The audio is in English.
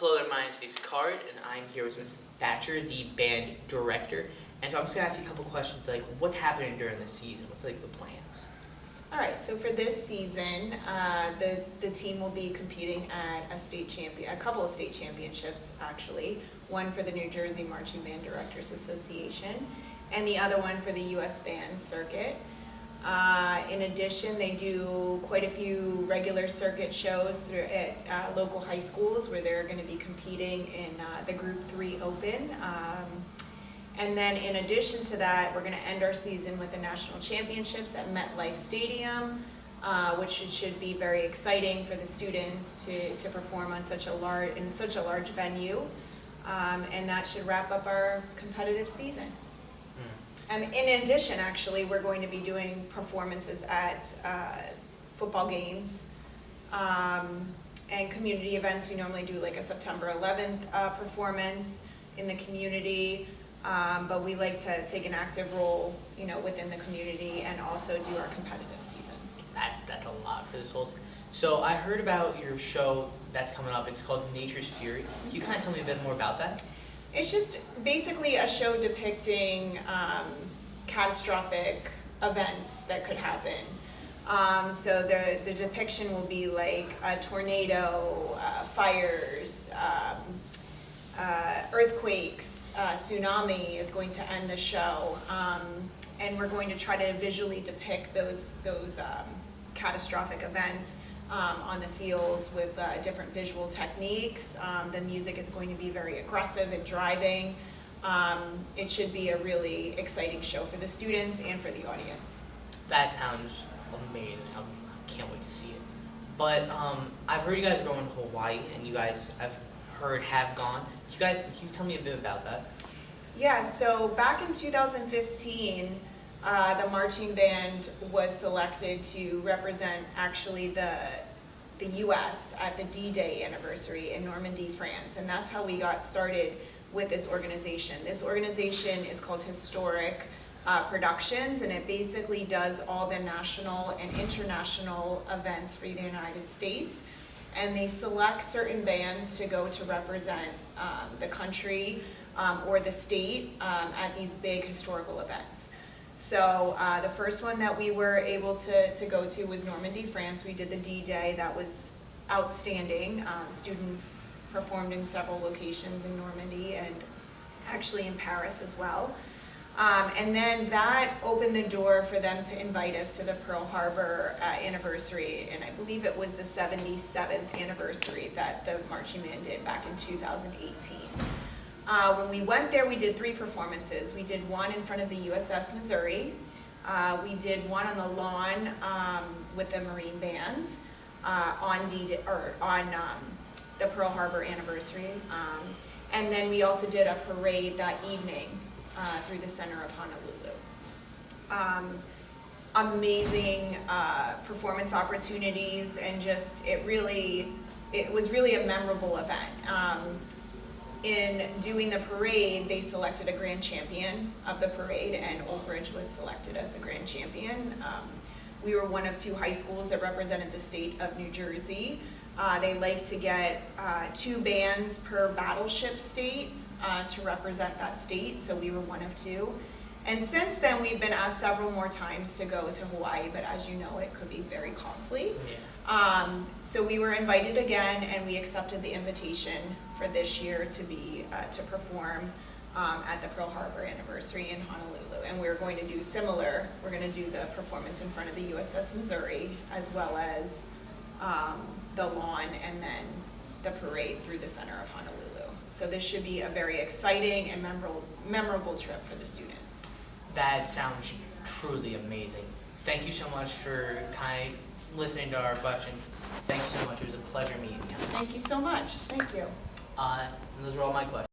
Hello there, my name is Card, and I'm here with Ms. Thatcher, the band director. And so I'm just going to ask you a couple questions, like what's happening during this season? What's like the plans? All right, so for this season, the team will be competing at a couple of state championships actually. One for the New Jersey Marching Band Directors Association, and the other one for the U.S. Band Circuit. In addition, they do quite a few regular circuit shows at local high schools where they're going to be competing in the Group 3 Open. And then in addition to that, we're going to end our season with the national championships at MetLife Stadium, which should be very exciting for the students to perform on such a large venue. And that should wrap up our competitive season. In addition, actually, we're going to be doing performances at football games and community events. We normally do like a September 11th performance in the community, but we like to take an active role, within the community and also do our competitive season. That's a lot for this whole season. So I heard about your show that's coming up. It's called Nature's Fury. Can you kind of tell me a bit more about that? It's just basically a show depicting catastrophic events that could happen. So the depiction will be like a tornado, fires, earthquakes, tsunami is going to end the show. And we're going to try to visually depict those catastrophic events on the fields with different visual techniques. The music is going to be very aggressive and driving. It should be a really exciting show for the students and for the audience. That sounds amazing. I can't wait to see it. But I've heard you guys are going to Hawaii, and you guys, I've heard, have gone. Can you tell me a bit about that? Yeah, so back in 2015, the marching band was selected to represent actually the U.S. at the D-Day anniversary in Normandy, France, and that's how we got started with this organization. This organization is called Historic Productions, and it basically does all the national and international events for the United States, and they select certain bands to go to represent the country or the state at these big historical events. So the first one that we were able to go to was Normandy, France. We did the D-Day. That was outstanding. Students performed in several locations in Normandy and actually in Paris as well. And then that opened the door for them to invite us to the Pearl Harbor anniversary, and I believe it was the 77th anniversary that the marching band did back in 2018. When we went there, we did 3 performances. We did one in front of the USS Missouri. We did one on the lawn with the Marine bands on the Pearl Harbor anniversary. And then we also did a parade that evening through the center of Honolulu. Amazing performance opportunities, and just it was really a memorable event. In doing the parade, they selected a grand champion of the parade, and Old Bridge was selected as the grand champion. We were one of 2 high schools that represented the state of New Jersey. They like to get 2 bands per battleship state to represent that state, so we were one of 2. And since then, we've been asked several more times to go to Hawaii, but as you know, it could be very costly. Yeah. So we were invited again, and we accepted the invitation for this year to perform at the Pearl Harbor anniversary in Honolulu. And we're going to do similar. We're going to do the performance in front of the USS Missouri, as well as the lawn, and then the parade through the center of Honolulu. So this should be a very exciting and memorable trip for the students. That sounds truly amazing. Thank you so much for kind of listening to our question. Thanks so much. It was a pleasure meeting you. Thank you so much. Thank you. And those are all my questions.